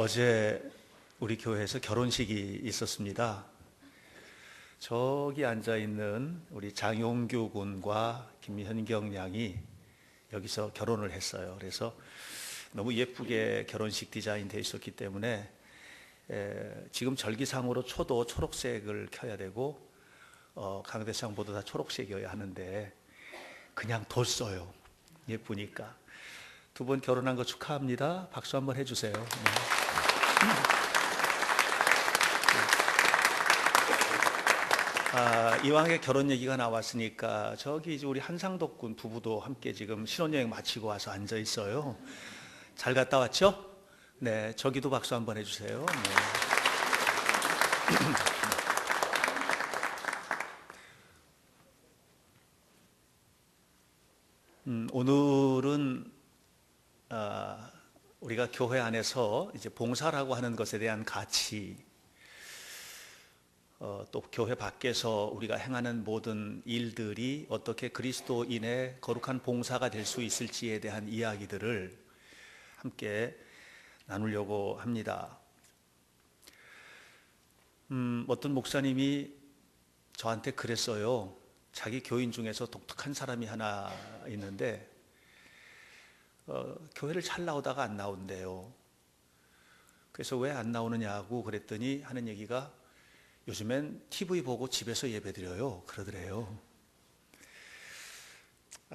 어제 우리 교회에서 결혼식이 있었습니다. 저기 앉아 있는 우리 장용규 군과 김현경 양이 여기서 결혼을 했어요. 그래서 너무 예쁘게 결혼식 디자인 되어 있었기 때문에 지금 절기상으로 초도 초록색을 켜야 되고 강대상보다 다 초록색이어야 하는데 그냥 뒀어요. 예쁘니까. 두 분 결혼한 거 축하합니다. 박수 한번 해주세요. 이왕에 결혼 얘기가 나왔으니까 저기 이제 우리 한상덕 군 부부도 함께 지금 신혼여행 마치고 와서 앉아 있어요. 잘 갔다 왔죠? 네, 저기도 박수 한번 해주세요. 네. 오늘은 우리가 교회 안에서 이제 봉사라고 하는 것에 대한 가치, 또 교회 밖에서 우리가 행하는 모든 일들이 어떻게 그리스도인의 거룩한 봉사가 될 수 있을지에 대한 이야기들을 함께 나누려고 합니다. 어떤 목사님이 저한테 그랬어요. 자기 교인 중에서 독특한 사람이 하나 있는데 교회를 잘 나오다가 안 나온대요. 그래서 왜 안 나오느냐고 그랬더니 하는 얘기가 요즘엔 TV 보고 집에서 예배드려요 그러더래요.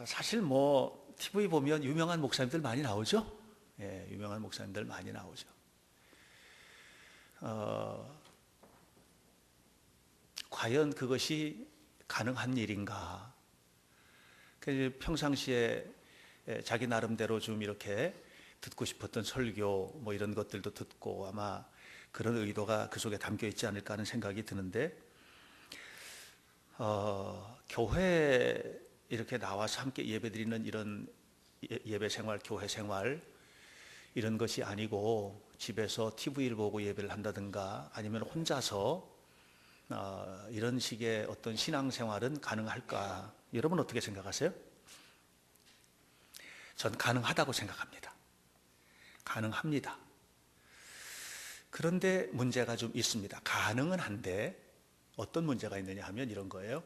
사실 뭐 TV 보면 유명한 목사님들 많이 나오죠. 예, 유명한 목사님들 많이 나오죠. 과연 그것이 가능한 일인가? 평상시에 자기 나름대로 좀 이렇게 듣고 싶었던 설교 뭐 이런 것들도 듣고 아마 그런 의도가 그 속에 담겨 있지 않을까 하는 생각이 드는데 교회 이렇게 나와서 함께 예배드리는 이런 예배 생활, 교회 생활 이런 것이 아니고 집에서 TV를 보고 예배를 한다든가 아니면 혼자서 이런 식의 어떤 신앙생활은 가능할까? 여러분 어떻게 생각하세요? 전 가능하다고 생각합니다. 가능합니다. 그런데 문제가 좀 있습니다. 가능은 한데 어떤 문제가 있느냐 하면 이런 거예요.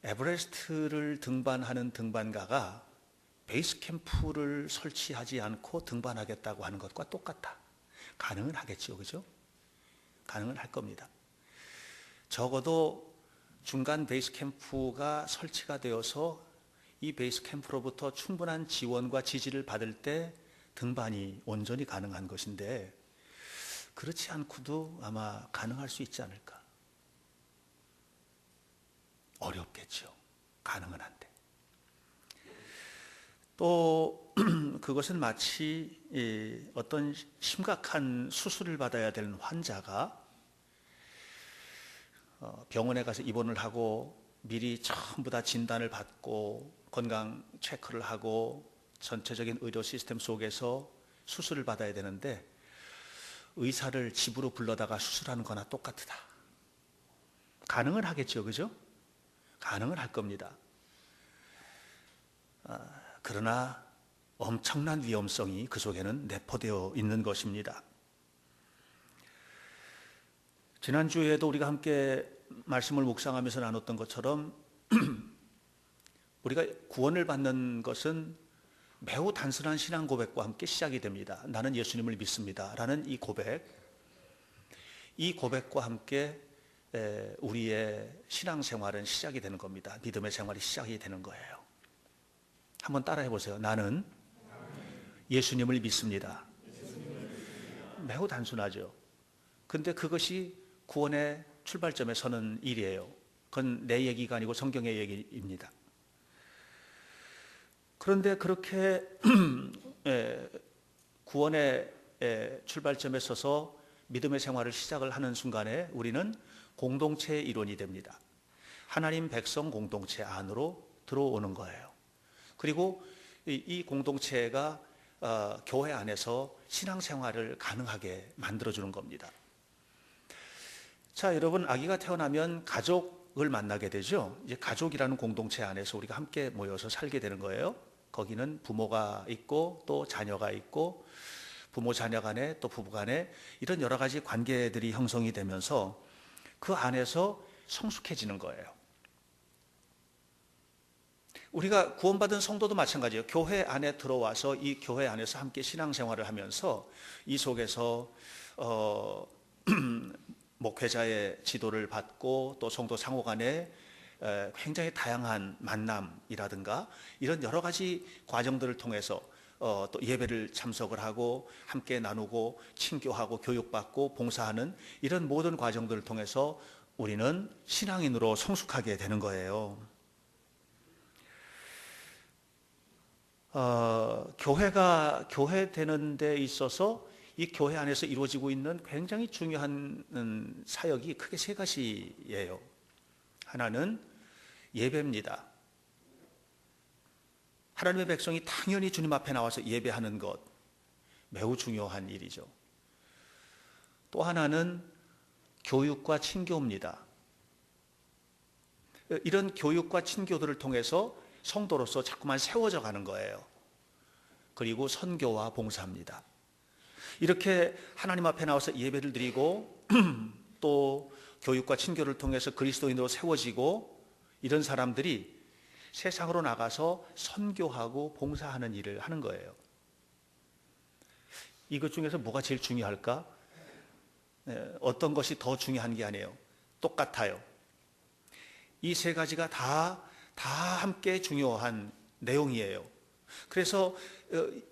에베레스트를 등반하는 등반가가 베이스 캠프를 설치하지 않고 등반하겠다고 하는 것과 똑같다. 가능은 하겠죠, 그죠? 가능은 할 겁니다. 적어도 중간 베이스 캠프가 설치가 되어서 이 베이스 캠프로부터 충분한 지원과 지지를 받을 때 등반이 온전히 가능한 것인데 그렇지 않고도 아마 가능할 수 있지 않을까? 어렵겠죠. 가능은 한데. 또 그것은 마치 어떤 심각한 수술을 받아야 되는 환자가 병원에 가서 입원을 하고 미리 전부 다 진단을 받고 건강 체크를 하고 전체적인 의료 시스템 속에서 수술을 받아야 되는데 의사를 집으로 불러다가 수술하는 거나 똑같다. 가능은 하겠죠, 그죠? 가능은 할 겁니다. 그러나 엄청난 위험성이 그 속에는 내포되어 있는 것입니다. 지난주에도 우리가 함께 말씀을 묵상하면서 나눴던 것처럼 우리가 구원을 받는 것은 매우 단순한 신앙 고백과 함께 시작이 됩니다. 나는 예수님을 믿습니다 라는 이 고백과 함께 우리의 신앙생활은 시작이 되는 겁니다. 믿음의 생활이 시작이 되는 거예요. 한번 따라해 보세요. 나는 예수님을 믿습니다. 매우 단순하죠. 근데 그것이 구원의 출발점에 서는 일이에요. 그건 내 얘기가 아니고 성경의 얘기입니다. 그런데 그렇게 구원의 출발점에 서서 믿음의 생활을 시작을 하는 순간에 우리는 공동체의 일원이 됩니다. 하나님 백성 공동체 안으로 들어오는 거예요. 그리고 이 공동체가 교회 안에서 신앙생활을 가능하게 만들어주는 겁니다. 자, 여러분, 아기가 태어나면 가족을 만나게 되죠. 이제 가족이라는 공동체 안에서 우리가 함께 모여서 살게 되는 거예요. 거기는 부모가 있고 또 자녀가 있고 부모 자녀 간에 또 부부 간에 이런 여러 가지 관계들이 형성이 되면서 그 안에서 성숙해지는 거예요. 우리가 구원받은 성도도 마찬가지예요. 교회 안에 들어와서 이 교회 안에서 함께 신앙생활을 하면서 이 속에서 목회자의 지도를 받고 또 성도 상호 간에 굉장히 다양한 만남이라든가 이런 여러 가지 과정들을 통해서 또 예배를 참석을 하고 함께 나누고 친교하고 교육받고 봉사하는 이런 모든 과정들을 통해서 우리는 신앙인으로 성숙하게 되는 거예요. 교회 되는 데 있어서 이 교회 안에서 이루어지고 있는 굉장히 중요한 사역이 크게 세 가지예요. 하나는 예배입니다. 하나님의 백성이 당연히 주님 앞에 나와서 예배하는 것, 매우 중요한 일이죠. 또 하나는 교육과 친교입니다. 이런 교육과 친교들을 통해서 성도로서 자꾸만 세워져 가는 거예요. 그리고 선교와 봉사입니다. 이렇게 하나님 앞에 나와서 예배를 드리고 또 교육과 친교를 통해서 그리스도인으로 세워지고 이런 사람들이 세상으로 나가서 선교하고 봉사하는 일을 하는 거예요. 이것 중에서 뭐가 제일 중요할까? 어떤 것이 더 중요한 게 아니에요. 똑같아요. 이 세 가지가 다 함께 중요한 내용이에요. 그래서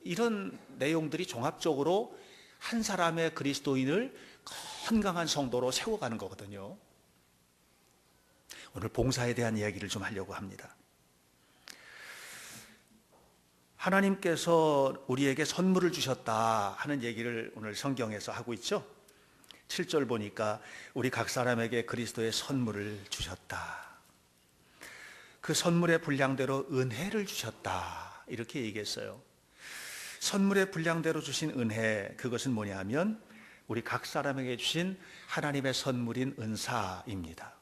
이런 내용들이 종합적으로 한 사람의 그리스도인을 건강한 성도로 세워가는 거거든요. 오늘 봉사에 대한 이야기를 좀 하려고 합니다. 하나님께서 우리에게 선물을 주셨다 하는 얘기를 오늘 성경에서 하고 있죠. 7절 보니까 우리 각 사람에게 그리스도의 선물을 주셨다. 그 선물의 분량대로 은혜를 주셨다. 이렇게 얘기했어요. 선물의 분량대로 주신 은혜, 그것은 뭐냐 하면 우리 각 사람에게 주신 하나님의 선물인 은사입니다.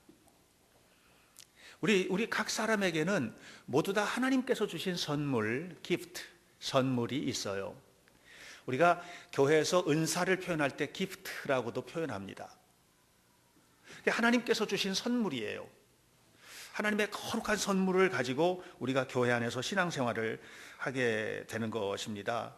우리 각 사람에게는 모두 다 하나님께서 주신 선물, 기프트, 선물이 있어요. 우리가 교회에서 은사를 표현할 때 기프트라고도 표현합니다. 하나님께서 주신 선물이에요. 하나님의 거룩한 선물을 가지고 우리가 교회 안에서 신앙생활을 하게 되는 것입니다.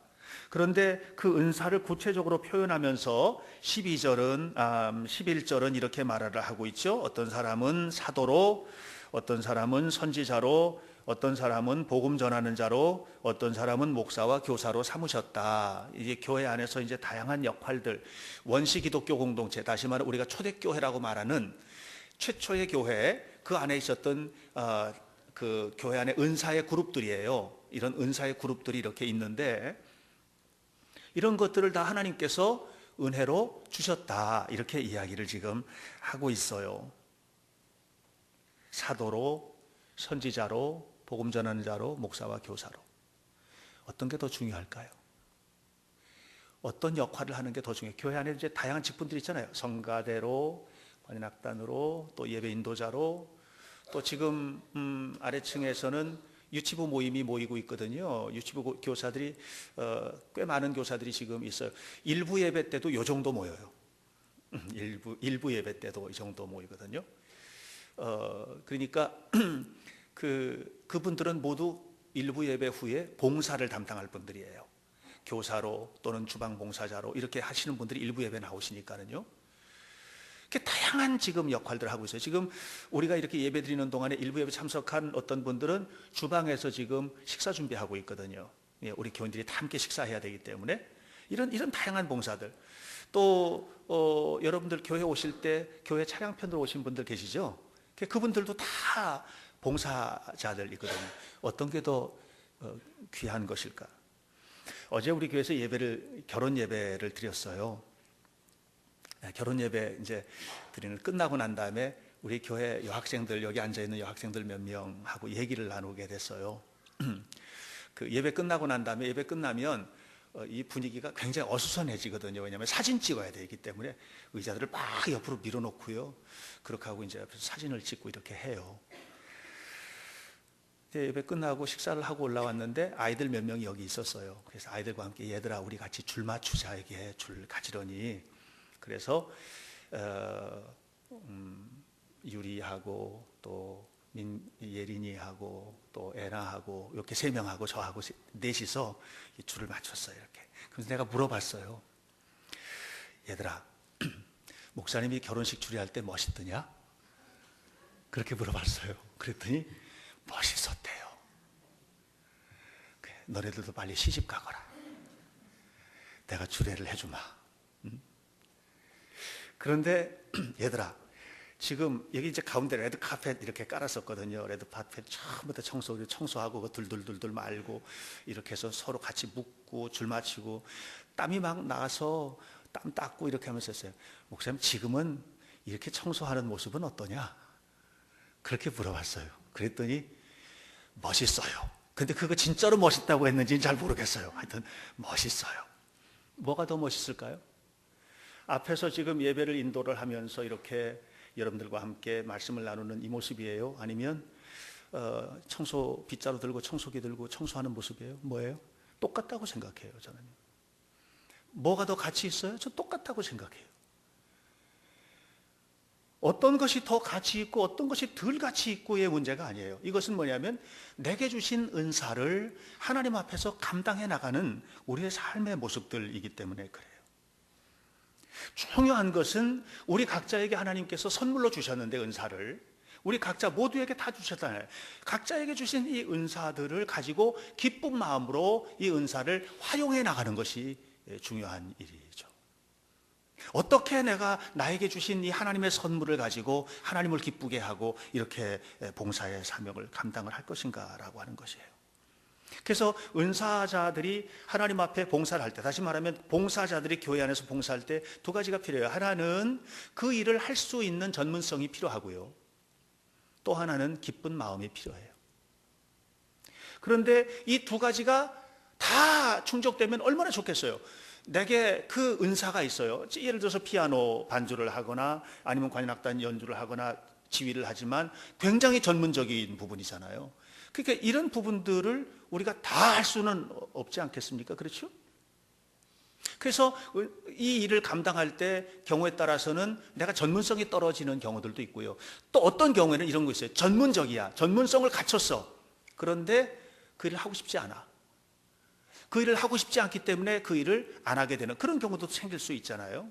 그런데 그 은사를 구체적으로 표현하면서 11절은 이렇게 말을 하고 있죠. 어떤 사람은 사도로, 어떤 사람은 선지자로, 어떤 사람은 복음 전하는 자로, 어떤 사람은 목사와 교사로 삼으셨다. 이제 교회 안에서 이제 다양한 역할들, 원시 기독교 공동체, 다시 말해 우리가 초대교회라고 말하는 최초의 교회, 그 안에 있었던 그 교회 안에 은사의 그룹들이에요. 이런 은사의 그룹들이 이렇게 있는데 이런 것들을 다 하나님께서 은혜로 주셨다. 이렇게 이야기를 지금 하고 있어요. 사도로, 선지자로, 복음 전하는 자로, 목사와 교사로. 어떤 게 더 중요할까요? 어떤 역할을 하는 게 더 중요해요? 교회 안에 이제 다양한 직분들이 있잖아요. 성가대로, 관현악단으로, 또 예배 인도자로, 또 지금 아래층에서는 유치부 모임이 모이고 있거든요. 유치부 교사들이 꽤 많은 교사들이 지금 있어요. 일부 예배 때도 이 정도 모여요. 일부 예배 때도 이 정도 모이거든요. 그러니까 그분들은 모두 일부 예배 후에 봉사를 담당할 분들이에요. 교사로 또는 주방 봉사자로 이렇게 하시는 분들이 일부 예배 나오시니까는요. 이렇게 다양한 지금 역할들을 하고 있어요. 지금 우리가 이렇게 예배 드리는 동안에 일부 예배 참석한 어떤 분들은 주방에서 지금 식사 준비하고 있거든요. 우리 교인들이 다 함께 식사해야 되기 때문에 이런 다양한 봉사들. 또 여러분들 교회 오실 때 교회 차량편으로 오신 분들 계시죠? 그분들도 다 봉사자들이거든요. 어떤 게 더 귀한 것일까? 어제 우리 교회에서 결혼 예배를 드렸어요. 결혼 예배 이제 끝나고 난 다음에 우리 교회 여학생들, 여기 앉아 있는 여학생들 몇 명하고 얘기를 나누게 됐어요. 그 예배 끝나고 난 다음에 예배 끝나면 이 분위기가 굉장히 어수선해지거든요. 왜냐하면 사진 찍어야 되기 때문에 의자들을 막 옆으로 밀어놓고요. 그렇게 하고 이제 옆에서 사진을 찍고 이렇게 해요. 예배 끝나고 식사를 하고 올라왔는데 아이들 몇 명이 여기 있었어요. 그래서 아이들과 함께 얘들아 우리 같이 줄 맞추자 이게 줄 가지러니 그래서 유리하고 또 예린이하고 또 애나하고 이렇게 세 명하고 저하고 넷이서 이 줄을 맞췄어요. 이렇게. 그래서 내가 물어봤어요. 얘들아, 목사님이 결혼식 추리할 때 멋있더냐? 그렇게 물어봤어요. 그랬더니 멋있었대요. 너네들도 빨리 시집 가거라. 내가 주례를 해주마. 그런데 얘들아, 지금 여기 이제 가운데 레드 카펫 이렇게 깔았었거든요. 레드 카펫 처음부터 청소하고 둘둘둘둘 말고 이렇게 해서 서로 같이 묶고 줄 맞추고 땀이 막 나서 땀 닦고 이렇게 하면서 했어요. 목사님 지금은 이렇게 청소하는 모습은 어떠냐? 그렇게 물어봤어요. 그랬더니 멋있어요. 근데 그거 진짜로 멋있다고 했는지는 잘 모르겠어요. 하여튼 멋있어요. 뭐가 더 멋있을까요? 앞에서 지금 예배를 인도를 하면서 이렇게 여러분들과 함께 말씀을 나누는 이 모습이에요? 아니면 청소 빗자루 들고 청소기 들고 청소하는 모습이에요? 뭐예요? 똑같다고 생각해요. 저는. 뭐가 더 가치 있어요? 저 똑같다고 생각해요. 어떤 것이 더 가치 있고 어떤 것이 덜 가치 있고의 문제가 아니에요. 이것은 뭐냐면 내게 주신 은사를 하나님 앞에서 감당해 나가는 우리의 삶의 모습들이기 때문에 그래요. 중요한 것은 우리 각자에게 하나님께서 선물로 주셨는데 은사를 우리 각자 모두에게 다 주셨잖아요. 각자에게 주신 이 은사들을 가지고 기쁜 마음으로 이 은사를 활용해 나가는 것이 중요한 일이죠. 어떻게 내가 나에게 주신 이 하나님의 선물을 가지고 하나님을 기쁘게 하고 이렇게 봉사의 사명을 감당을 할 것인가라고 하는 것이에요. 그래서 은사자들이 하나님 앞에 봉사를 할 때, 다시 말하면 봉사자들이 교회 안에서 봉사할 때 두 가지가 필요해요. 하나는 그 일을 할 수 있는 전문성이 필요하고요. 또 하나는 기쁜 마음이 필요해요. 그런데 이 두 가지가 다 충족되면 얼마나 좋겠어요. 내게 그 은사가 있어요. 예를 들어서 피아노 반주를 하거나 아니면 관현악단 연주를 하거나 지휘를 하지만 굉장히 전문적인 부분이잖아요. 그러니까 이런 부분들을 우리가 다 할 수는 없지 않겠습니까? 그렇죠? 그래서 이 일을 감당할 때 경우에 따라서는 내가 전문성이 떨어지는 경우들도 있고요. 또 어떤 경우에는 이런 거 있어요. 전문적이야. 전문성을 갖췄어. 그런데 그 일을 하고 싶지 않아. 그 일을 하고 싶지 않기 때문에 그 일을 안 하게 되는 그런 경우도 생길 수 있잖아요.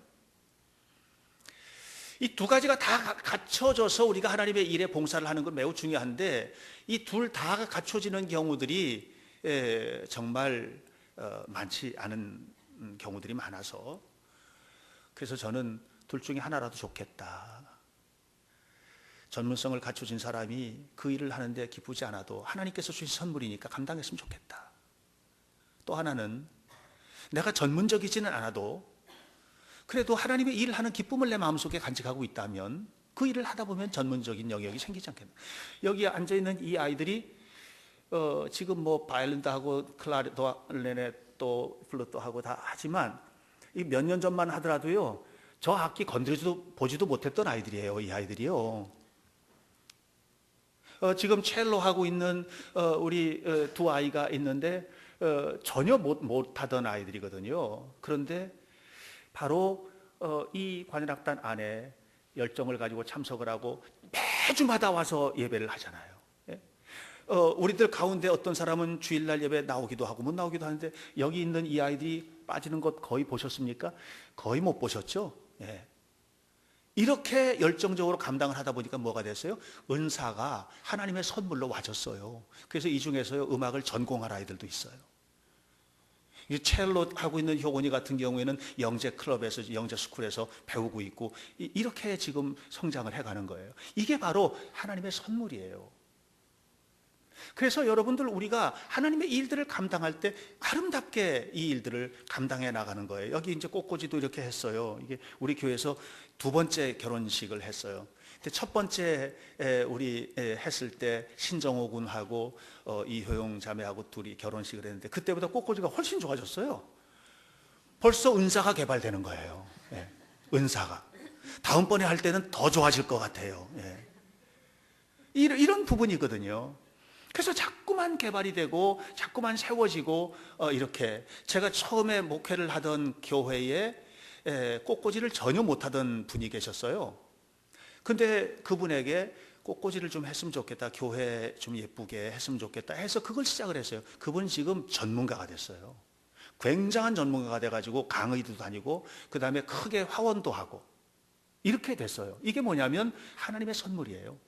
이 두 가지가 다 갖춰져서 우리가 하나님의 일에 봉사를 하는 건 매우 중요한데 이 둘 다 갖춰지는 경우들이 정말 많지 않은 경우들이 많아서 그래서 저는 둘 중에 하나라도 좋겠다. 전문성을 갖춰진 사람이 그 일을 하는데 기쁘지 않아도 하나님께서 주신 선물이니까 감당했으면 좋겠다. 또 하나는 내가 전문적이지는 않아도 그래도 하나님의 일을 하는 기쁨을 내 마음속에 간직하고 있다면 그 일을 하다 보면 전문적인 영역이 생기지 않겠나. 여기 앉아있는 이 아이들이 지금 뭐 바이올린도 하고 클라리넷도 플루트도 하고 다 하지만 몇 년 전만 하더라도요 저 악기 건드리지도 보지도 못했던 아이들이에요. 이 아이들이요. 지금 첼로 하고 있는 우리 두 아이가 있는데 전혀 못하던 아이들이거든요. 그런데 바로 이 관현악단 안에 열정을 가지고 참석을 하고 매주마다 와서 예배를 하잖아요. 우리들 가운데 어떤 사람은 주일날 예배 나오기도 하고 못 나오기도 하는데 여기 있는 이 아이들이 빠지는 것 거의 보셨습니까? 거의 못 보셨죠? 이렇게 열정적으로 감당을 하다 보니까 뭐가 됐어요? 은사가 하나님의 선물로 와줬어요. 그래서 이 중에서요 음악을 전공할 아이들도 있어요. 이 첼로 하고 있는 효곤이 같은 경우에는 영재 클럽에서 영재 스쿨에서 배우고 있고 이렇게 지금 성장을 해가는 거예요. 이게 바로 하나님의 선물이에요. 그래서 여러분들 우리가 하나님의 일들을 감당할 때 아름답게 이 일들을 감당해 나가는 거예요. 여기 이제 꽃꽂이도 이렇게 했어요. 이게 우리 교회에서 두 번째 결혼식을 했어요. 근데 첫 번째 우리 했을 때 신정호 군하고 이효영 자매하고 둘이 결혼식을 했는데 그때보다 꽃꽂이가 훨씬 좋아졌어요. 벌써 은사가 개발되는 거예요. 은사가 다음번에 할 때는 더 좋아질 것 같아요. 이런 부분이거든요. 그래서 자꾸만 개발이 되고 자꾸만 세워지고 이렇게 제가 처음에 목회를 하던 교회에 꽃꽂이를 전혀 못하던 분이 계셨어요. 근데 그분에게 꽃꽂이를 좀 했으면 좋겠다, 교회 좀 예쁘게 했으면 좋겠다 해서 그걸 시작을 했어요. 그분 지금 전문가가 됐어요. 굉장한 전문가가 돼가지고 강의도 다니고 그 다음에 크게 화원도 하고 이렇게 됐어요. 이게 뭐냐면 하나님의 선물이에요.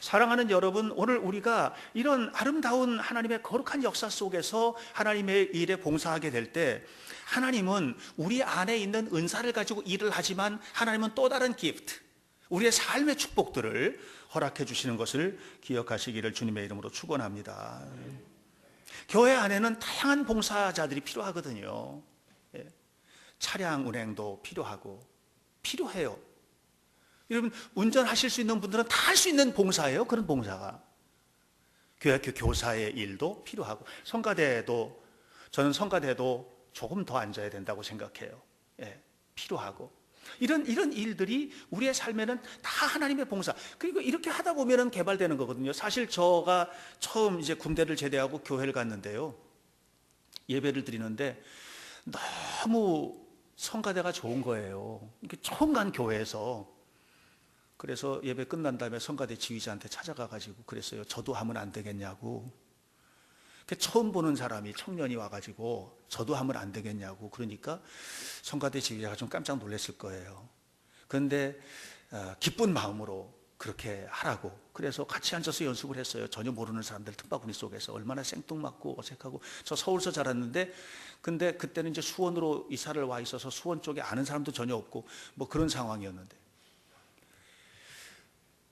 사랑하는 여러분, 오늘 우리가 이런 아름다운 하나님의 거룩한 역사 속에서 하나님의 일에 봉사하게 될 때 하나님은 우리 안에 있는 은사를 가지고 일을 하지만 하나님은 또 다른 기프트, 우리의 삶의 축복들을 허락해 주시는 것을 기억하시기를 주님의 이름으로 축원합니다. 교회 안에는 다양한 봉사자들이 필요하거든요. 차량 운행도 필요해요. 여러분, 운전하실 수 있는 분들은 다 할 수 있는 봉사예요. 그런 봉사가. 교회학교 교사의 일도 필요하고, 저는 성가대도 조금 더 앉아야 된다고 생각해요. 필요하고. 이런 일들이 우리의 삶에는 다 하나님의 봉사. 그리고 이렇게 하다 보면은 개발되는 거거든요. 사실 제가 처음 이제 군대를 제대하고 교회를 갔는데요. 예배를 드리는데 너무 성가대가 좋은 거예요. 처음 간 교회에서. 그래서 예배 끝난 다음에 성가대 지휘자한테 찾아가가지고 그랬어요. 저도 하면 안 되겠냐고. 처음 보는 사람이, 청년이 와가지고 저도 하면 안 되겠냐고. 그러니까 성가대 지휘자가 좀 깜짝 놀랐을 거예요. 그런데 기쁜 마음으로 그렇게 하라고. 그래서 같이 앉아서 연습을 했어요. 전혀 모르는 사람들 틈바구니 속에서. 얼마나 생뚱맞고 어색하고. 저 서울서 자랐는데, 근데 그때는 이제 수원으로 이사를 와 있어서 수원 쪽에 아는 사람도 전혀 없고 뭐 그런 상황이었는데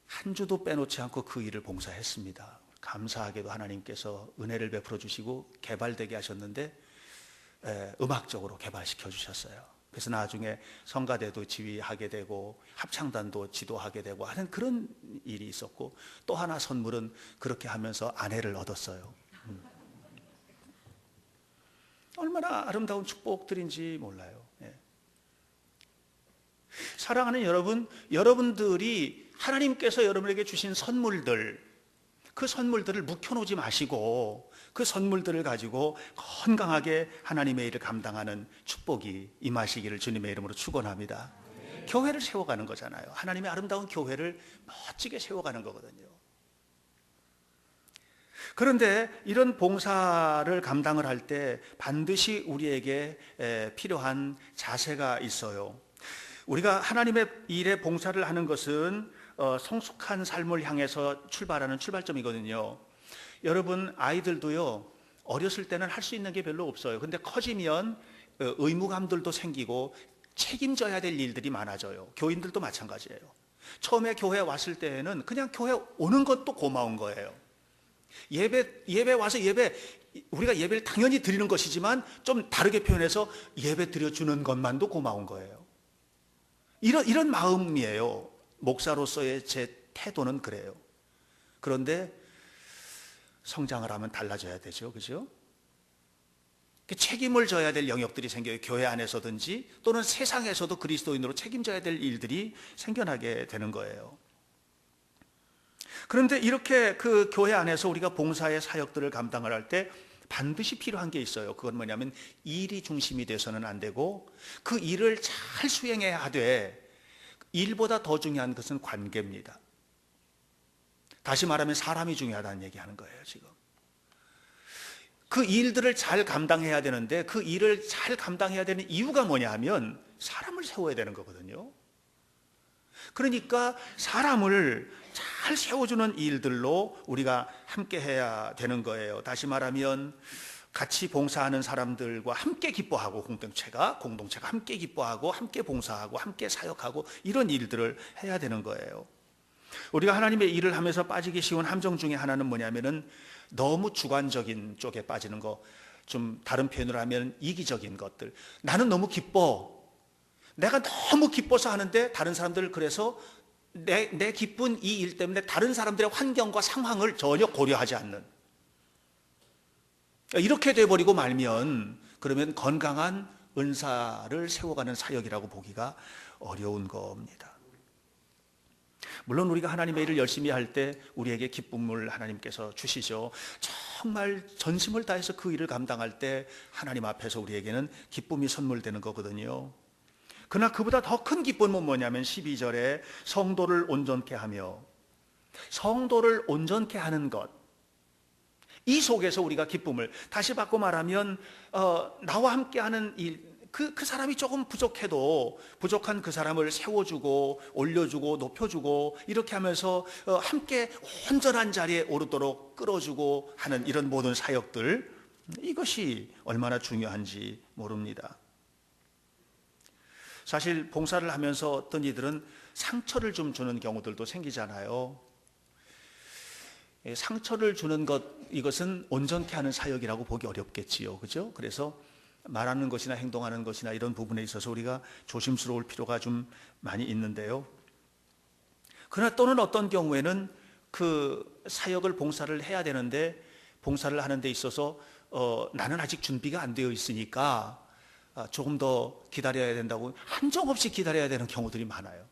한 주도 빼놓지 않고 그 일을 봉사했습니다. 감사하게도 하나님께서 은혜를 베풀어 주시고 개발되게 하셨는데 음악적으로 개발시켜 주셨어요. 그래서 나중에 성가대도 지휘하게 되고 합창단도 지도하게 되고 하는 그런 일이 있었고, 또 하나 선물은 그렇게 하면서 아내를 얻었어요. 얼마나 아름다운 축복들인지 몰라요. 사랑하는 여러분, 여러분들이 하나님께서 여러분에게 주신 선물들, 그 선물들을 묵혀놓지 마시고 그 선물들을 가지고 건강하게 하나님의 일을 감당하는 축복이 임하시기를 주님의 이름으로 축원합니다. 교회를 세워가는 거잖아요. 하나님의 아름다운 교회를 멋지게 세워가는 거거든요. 그런데 이런 봉사를 감당을 할 때 반드시 우리에게 필요한 자세가 있어요. 우리가 하나님의 일에 봉사를 하는 것은 성숙한 삶을 향해서 출발하는 출발점이거든요. 여러분, 아이들도요, 어렸을 때는 할 수 있는 게 별로 없어요. 근데 커지면 의무감들도 생기고 책임져야 될 일들이 많아져요. 교인들도 마찬가지예요. 처음에 교회에 왔을 때에는 그냥 교회 오는 것도 고마운 거예요. 예배 와서 우리가 예배를 당연히 드리는 것이지만 좀 다르게 표현해서 예배 드려주는 것만도 고마운 거예요. 이런 마음이에요. 목사로서의 제 태도는 그래요. 그런데 성장을 하면 달라져야 되죠. 그죠? 책임을 져야 될 영역들이 생겨요. 교회 안에서든지 또는 세상에서도 그리스도인으로 책임져야 될 일들이 생겨나게 되는 거예요. 그런데 이렇게 그 교회 안에서 우리가 봉사의 사역들을 감당을 할 때 반드시 필요한 게 있어요. 그건 뭐냐면 일이 중심이 돼서는 안 되고 그 일을 잘 수행해야 하되, 일보다 더 중요한 것은 관계입니다. 다시 말하면 사람이 중요하다는 얘기하는 거예요. 지금 그 일들을 잘 감당해야 되는데, 그 일을 잘 감당해야 되는 이유가 뭐냐 하면 사람을 세워야 되는 거거든요. 그러니까 사람을 잘 세워주는 일들로 우리가 함께 해야 되는 거예요. 다시 말하면 같이 봉사하는 사람들과 함께 기뻐하고, 공동체가 함께 기뻐하고 함께 봉사하고 함께 사역하고 이런 일들을 해야 되는 거예요. 우리가 하나님의 일을 하면서 빠지기 쉬운 함정 중에 하나는 뭐냐면은 너무 주관적인 쪽에 빠지는 거, 좀 다른 표현으로 하면 이기적인 것들. 나는 너무 기뻐, 내가 너무 기뻐서 하는데 다른 사람들, 그래서 내 기쁜 이 일 때문에 다른 사람들의 환경과 상황을 전혀 고려하지 않는, 이렇게 돼버리고 말면 그러면 건강한 은사를 세워가는 사역이라고 보기가 어려운 겁니다. 물론 우리가 하나님의 일을 열심히 할 때 우리에게 기쁨을 하나님께서 주시죠. 정말 전심을 다해서 그 일을 감당할 때 하나님 앞에서 우리에게는 기쁨이 선물되는 거거든요. 그러나 그보다 더 큰 기쁨은 뭐냐면 12절에 성도를 온전케 하며, 성도를 온전케 하는 것, 이 속에서 우리가 기쁨을, 다시 바꿔 말하면 나와 함께하는 일, 그 사람이 조금 부족해도 부족한 그 사람을 세워주고 올려주고 높여주고 이렇게 하면서 함께 온전한 자리에 오르도록 끌어주고 하는 이런 모든 사역들, 이것이 얼마나 중요한지 모릅니다. 사실 봉사를 하면서 어떤 이들은 상처를 좀 주는 경우들도 생기잖아요. 상처를 주는 것, 이것은 온전케 하는 사역이라고 보기 어렵겠지요. 그죠? 그래서 말하는 것이나 행동하는 것이나 이런 부분에 있어서 우리가 조심스러울 필요가 좀 많이 있는데요. 그러나 또는 어떤 경우에는 그 사역을 봉사를 해야 되는데 봉사를 하는 데 있어서 나는 아직 준비가 안 되어 있으니까 조금 더 기다려야 된다고 한정없이 기다려야 되는 경우들이 많아요.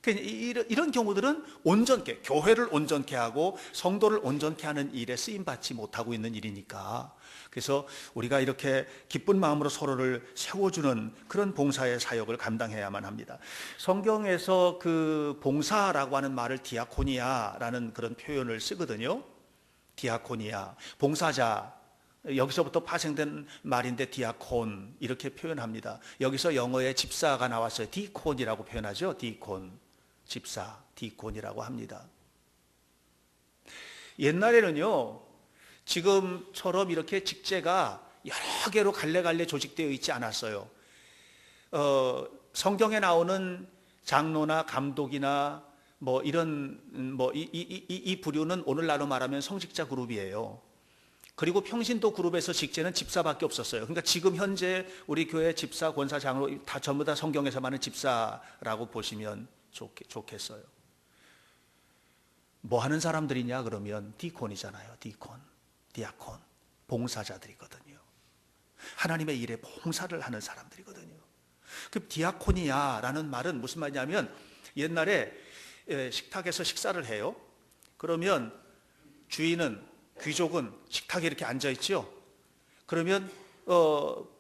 이런 경우들은 온전케, 교회를 온전케 하고 성도를 온전케 하는 일에 쓰임받지 못하고 있는 일이니까, 그래서 우리가 이렇게 기쁜 마음으로 서로를 세워주는 그런 봉사의 사역을 감당해야만 합니다. 성경에서 그 봉사라고 하는 말을 디아코니아라는 그런 표현을 쓰거든요. 디아코니아, 봉사자, 여기서부터 파생된 말인데 디아콘 이렇게 표현합니다. 여기서 영어에 집사가 나왔어요. 디콘이라고 표현하죠. 디콘, 집사, 디콘이라고 합니다. 옛날에는요, 지금처럼 이렇게 직제가 여러 개로 갈래갈래 조직되어 있지 않았어요. 성경에 나오는 장로나 감독이나 뭐 이런 이 부류는 오늘날로 말하면 성직자 그룹이에요. 그리고 평신도 그룹에서 직제는 집사밖에 없었어요. 그러니까 지금 현재 우리 교회 집사, 권사, 장로 다 전부 다 성경에서 말하는 집사라고 보시면 좋겠어요. 뭐 하는 사람들이냐 그러면 디콘이잖아요. 디콘, 디아콘, 봉사자들이거든요. 하나님의 일에 봉사를 하는 사람들이거든요. 그 디아코니아라는 말은 무슨 말이냐면, 옛날에 식탁에서 식사를 해요. 그러면 주인은, 귀족은 식탁에 이렇게 앉아 있죠. 그러면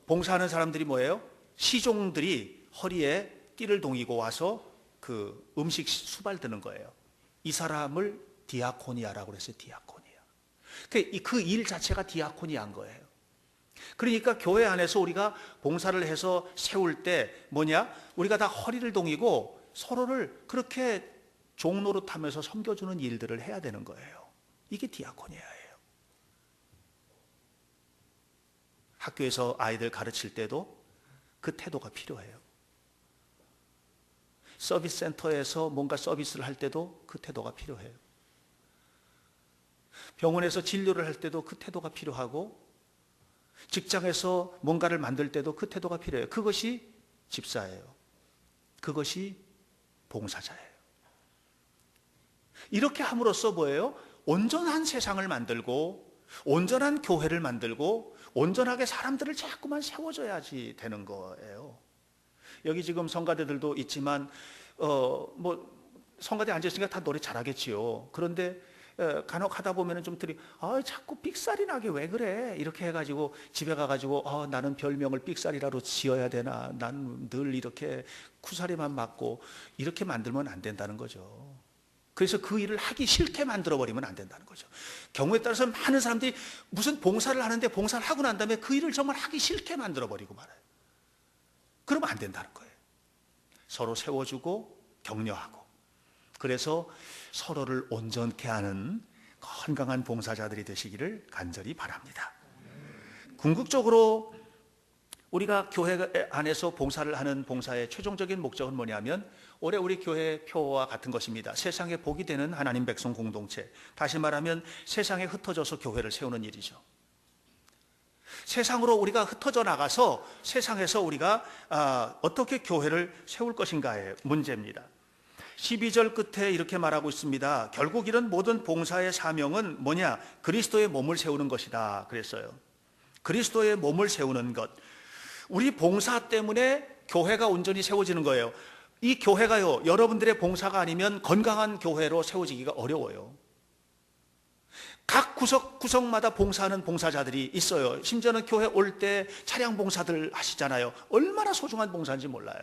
봉사하는 사람들이 뭐예요? 시종들이 허리에 띠를 동이고 와서 그 음식 수발드는 거예요. 이 사람을 디아코니아라고 그랬어요. 디아코니아. 그 일 자체가 디아코니아인 거예요. 그러니까 교회 안에서 우리가 봉사를 해서 세울 때 뭐냐? 우리가 다 허리를 동이고 서로를 그렇게 종노릇하면서 섬겨주는 일들을 해야 되는 거예요. 이게 디아코니아예요. 학교에서 아이들 가르칠 때도 그 태도가 필요해요. 서비스 센터에서 뭔가 서비스를 할 때도 그 태도가 필요해요. 병원에서 진료를 할 때도 그 태도가 필요하고, 직장에서 뭔가를 만들 때도 그 태도가 필요해요. 그것이 집사예요. 그것이 봉사자예요. 이렇게 함으로써 뭐예요? 온전한 세상을 만들고 온전한 교회를 만들고 온전하게 사람들을 자꾸만 세워줘야지 되는 거예요. 여기 지금 성가대들도 있지만 성가대 앉아있으니까 다 노래 잘하겠지요. 그런데 간혹 하다 보면은 좀 자꾸 삑살이 나게 왜 그래? 이렇게 해가지고 집에 가가지고 나는 별명을 삑살이라로 지어야 되나? 난 늘 이렇게 쿠사리만 맞고, 이렇게 만들면 안 된다는 거죠. 그래서 그 일을 하기 싫게 만들어버리면 안 된다는 거죠. 경우에 따라서 많은 사람들이 무슨 봉사를 하는데 봉사를 하고 난 다음에 그 일을 정말 하기 싫게 만들어버리고 말아요. 그러면 안 된다는 거예요. 서로 세워주고 격려하고, 그래서 서로를 온전케 하는 건강한 봉사자들이 되시기를 간절히 바랍니다. 궁극적으로 우리가 교회 안에서 봉사를 하는 봉사의 최종적인 목적은 뭐냐면, 올해 우리 교회 표와 같은 것입니다. 세상에 복이 되는 하나님 백성 공동체, 다시 말하면 세상에 흩어져서 교회를 세우는 일이죠. 세상으로 우리가 흩어져 나가서 세상에서 우리가 어떻게 교회를 세울 것인가의 문제입니다. 12절 끝에 이렇게 말하고 있습니다. 결국 이런 모든 봉사의 사명은 뭐냐? 그리스도의 몸을 세우는 것이다 그랬어요. 그리스도의 몸을 세우는 것. 우리 봉사 때문에 교회가 온전히 세워지는 거예요. 이 교회가요, 여러분들의 봉사가 아니면 건강한 교회로 세워지기가 어려워요. 각 구석구석마다 봉사하는 봉사자들이 있어요. 심지어는 교회 올 때 차량 봉사들 하시잖아요. 얼마나 소중한 봉사인지 몰라요.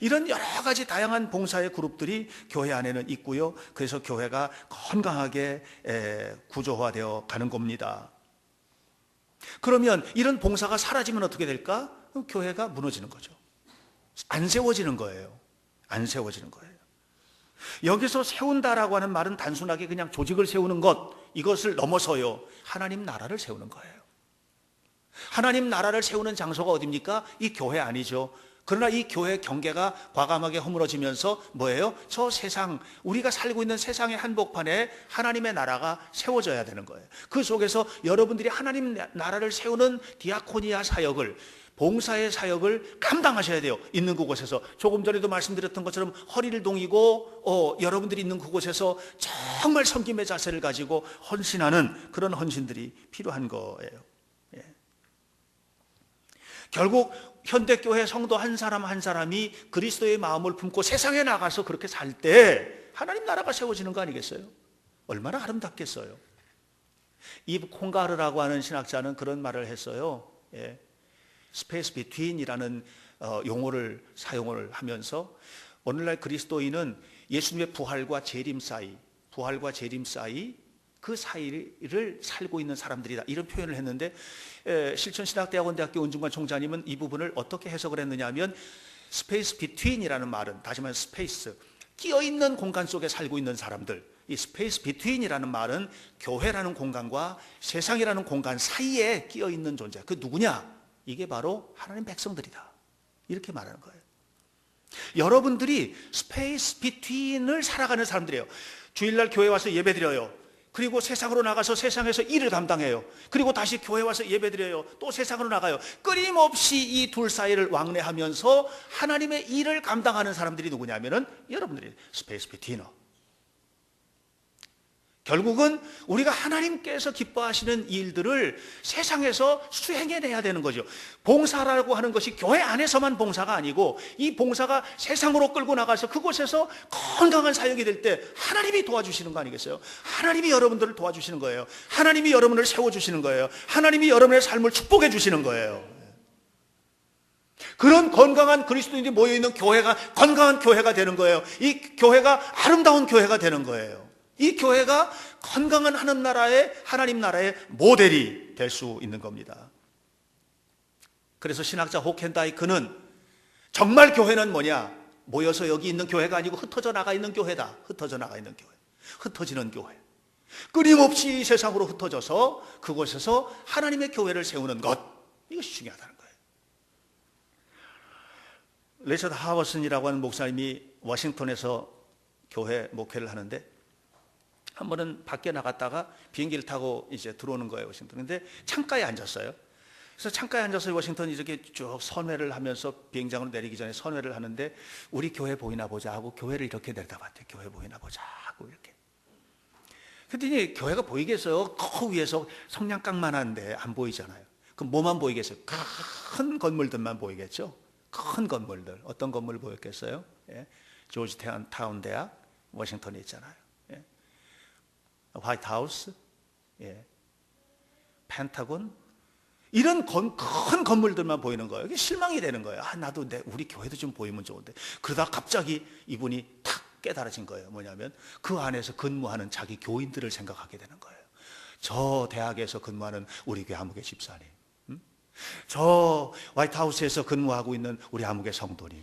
이런 여러 가지 다양한 봉사의 그룹들이 교회 안에는 있고요. 그래서 교회가 건강하게 구조화되어 가는 겁니다. 그러면 이런 봉사가 사라지면 어떻게 될까? 교회가 무너지는 거죠. 안 세워지는 거예요. 안 세워지는 거예요. 여기서 세운다라고 하는 말은 단순하게 그냥 조직을 세우는 것, 이것을 넘어서요, 하나님 나라를 세우는 거예요. 하나님 나라를 세우는 장소가 어디입니까? 이 교회 아니죠. 그러나 이 교회 경계가 과감하게 허물어지면서 뭐예요? 저 세상, 우리가 살고 있는 세상의 한복판에 하나님의 나라가 세워져야 되는 거예요. 그 속에서 여러분들이 하나님 나라를 세우는 디아코니아 사역을, 봉사의 사역을 감당하셔야 돼요. 있는 그곳에서. 조금 전에도 말씀드렸던 것처럼 허리를 동이고 여러분들이 있는 그곳에서 정말 섬김의 자세를 가지고 헌신하는 그런 헌신들이 필요한 거예요. 예. 결국 현대교회 성도 한 사람 한 사람이 그리스도의 마음을 품고 세상에 나가서 그렇게 살 때 하나님 나라가 세워지는 거 아니겠어요? 얼마나 아름답겠어요. 이브 콩가르라고 하는 신학자는 그런 말을 했어요. 예. 스페이스 비트윈이라는 용어를 사용을 하면서 오늘날 그리스도인은 예수님의 부활과 재림 사이 그 사이를 살고 있는 사람들이다, 이런 표현을 했는데, 실천신학대학원대학교 은중관 총장님은 이 부분을 어떻게 해석을 했느냐 하면, 스페이스 비트윈이라는 말은, 다시 말해 스페이스, 끼어있는 공간 속에 살고 있는 사람들, 이 스페이스 비트윈이라는 말은 교회라는 공간과 세상이라는 공간 사이에 끼어있는 존재, 그 누구냐? 이게 바로 하나님 백성들이다, 이렇게 말하는 거예요. 여러분들이 스페이스 비트윈을 살아가는 사람들이에요. 주일날 교회 와서 예배드려요. 그리고 세상으로 나가서 세상에서 일을 감당해요. 그리고 다시 교회 와서 예배드려요. 또 세상으로 나가요. 끊임없이 이 둘 사이를 왕래하면서 하나님의 일을 감당하는 사람들이 누구냐면은 여러분들이 스페이스 비트위너. 결국은 우리가 하나님께서 기뻐하시는 일들을 세상에서 수행해내야 되는 거죠. 봉사라고 하는 것이 교회 안에서만 봉사가 아니고, 이 봉사가 세상으로 끌고 나가서 그곳에서 건강한 사역이 될 때 하나님이 도와주시는 거 아니겠어요? 하나님이 여러분들을 도와주시는 거예요. 하나님이 여러분을 세워주시는 거예요. 하나님이 여러분의 삶을 축복해 주시는 거예요. 그런 건강한 그리스도인들이 모여있는 교회가 건강한 교회가 되는 거예요. 이 교회가 아름다운 교회가 되는 거예요. 이 교회가 건강한 하나님 나라의 모델이 될 수 있는 겁니다. 그래서 신학자 호켄다이크는 정말 교회는 뭐냐? 모여서 여기 있는 교회가 아니고 흩어져 나가 있는 교회다. 흩어져 나가 있는 교회. 흩어지는 교회. 끊임없이 세상으로 흩어져서 그곳에서 하나님의 교회를 세우는 것. 이것이 중요하다는 거예요. 레처드 하워슨이라고 하는 목사님이 워싱턴에서 교회 목회를 하는데, 한 번은 밖에 나갔다가 비행기를 타고 이제 들어오는 거예요, 워싱턴. 근데 창가에 앉았어요. 그래서 창가에 앉아서 워싱턴 이렇게 쭉 선회를 하면서 비행장으로 내리기 전에 선회를 하는데, 우리 교회 보이나 보자 하고 교회를 이렇게 내려다봤대요. 교회 보이나 보자 하고 이렇게. 그랬더니 교회가 보이겠어요? 그 위에서 성냥깡만한데 안 보이잖아요. 그럼 뭐만 보이겠어요? 큰 건물들만 보이겠죠? 큰 건물들. 어떤 건물 보였겠어요? 예. 조지타운 대학, 워싱턴에 있잖아요. 화이트 하우스, 예. 펜타곤, 이런 큰 건물들만 보이는 거예요. 이게 실망이 되는 거예요. 나도 우리 교회도 좀 보이면 좋은데. 그러다 갑자기 이분이 탁 깨달아진 거예요. 뭐냐면 그 안에서 근무하는 자기 교인들을 생각하게 되는 거예요. 저 대학에서 근무하는 우리 교회 아무개 집사님, 저 화이트 하우스에서 근무하고 있는 우리 아무개 성도님,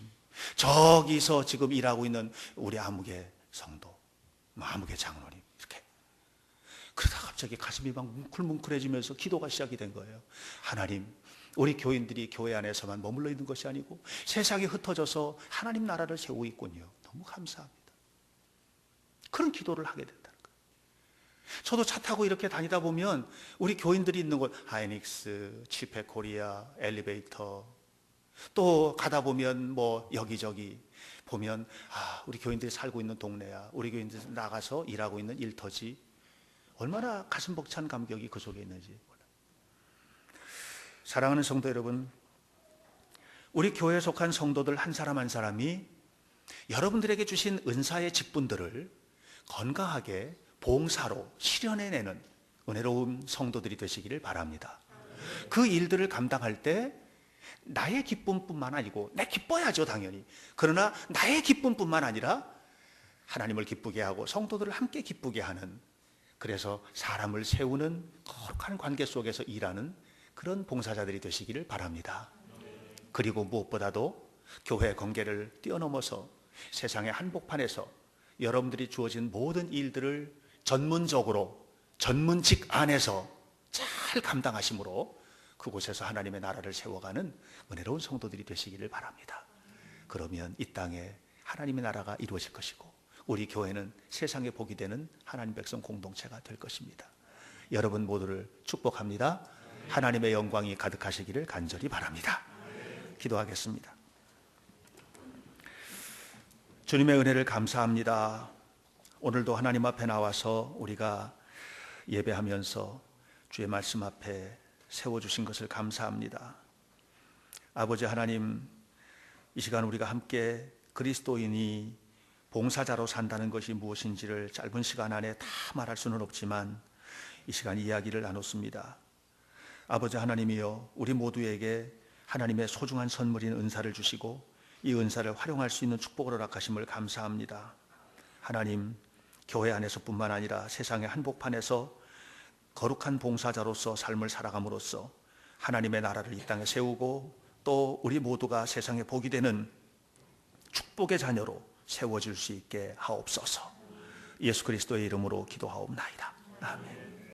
저기서 지금 일하고 있는 우리 아무개 성도, 아무개 장로님. 그러다 갑자기 가슴이 막 뭉클뭉클해지면서 기도가 시작이 된 거예요. 하나님, 우리 교인들이 교회 안에서만 머물러 있는 것이 아니고 세상에 흩어져서 하나님 나라를 세우고 있군요. 너무 감사합니다. 그런 기도를 하게 된다는 거예요. 저도 차 타고 이렇게 다니다 보면 우리 교인들이 있는 곳, 하이닉스, 치페 코리아, 엘리베이터, 또 가다 보면 뭐 여기저기 보면, 우리 교인들이 살고 있는 동네야, 우리 교인들이 나가서 일하고 있는 일터지, 얼마나 가슴 벅찬 감격이 그 속에 있는지 몰라요. 사랑하는 성도 여러분, 우리 교회에 속한 성도들 한 사람 한 사람이 여러분들에게 주신 은사의 직분들을 건강하게 봉사로 실현해내는 은혜로운 성도들이 되시기를 바랍니다. 그 일들을 감당할 때 나의 기쁨뿐만 아니고, 내 기뻐야죠 당연히, 그러나 나의 기쁨뿐만 아니라 하나님을 기쁘게 하고 성도들을 함께 기쁘게 하는, 그래서 사람을 세우는 거룩한 관계 속에서 일하는 그런 봉사자들이 되시기를 바랍니다. 그리고 무엇보다도 교회 관계를 뛰어넘어서 세상의 한복판에서 여러분들이 주어진 모든 일들을 전문적으로 전문직 안에서 잘 감당하심으로 그곳에서 하나님의 나라를 세워가는 은혜로운 성도들이 되시기를 바랍니다. 그러면 이 땅에 하나님의 나라가 이루어질 것이고 우리 교회는 세상에 복이 되는 하나님 백성 공동체가 될 것입니다. 여러분 모두를 축복합니다. 하나님의 영광이 가득하시기를 간절히 바랍니다. 기도하겠습니다. 주님의 은혜를 감사합니다. 오늘도 하나님 앞에 나와서 우리가 예배하면서 주의 말씀 앞에 세워주신 것을 감사합니다. 아버지 하나님, 이 시간 우리가 함께 그리스도인이 봉사자로 산다는 것이 무엇인지를 짧은 시간 안에 다 말할 수는 없지만 이 시간 이야기를 나눴습니다. 아버지 하나님이여, 우리 모두에게 하나님의 소중한 선물인 은사를 주시고 이 은사를 활용할 수 있는 축복을 허락하심을 감사합니다. 하나님, 교회 안에서뿐만 아니라 세상의 한복판에서 거룩한 봉사자로서 삶을 살아감으로써 하나님의 나라를 이 땅에 세우고 또 우리 모두가 세상에 복이 되는 축복의 자녀로 세워질 수 있게 하옵소서. 예수 그리스도의 이름으로 기도하옵나이다. 아멘.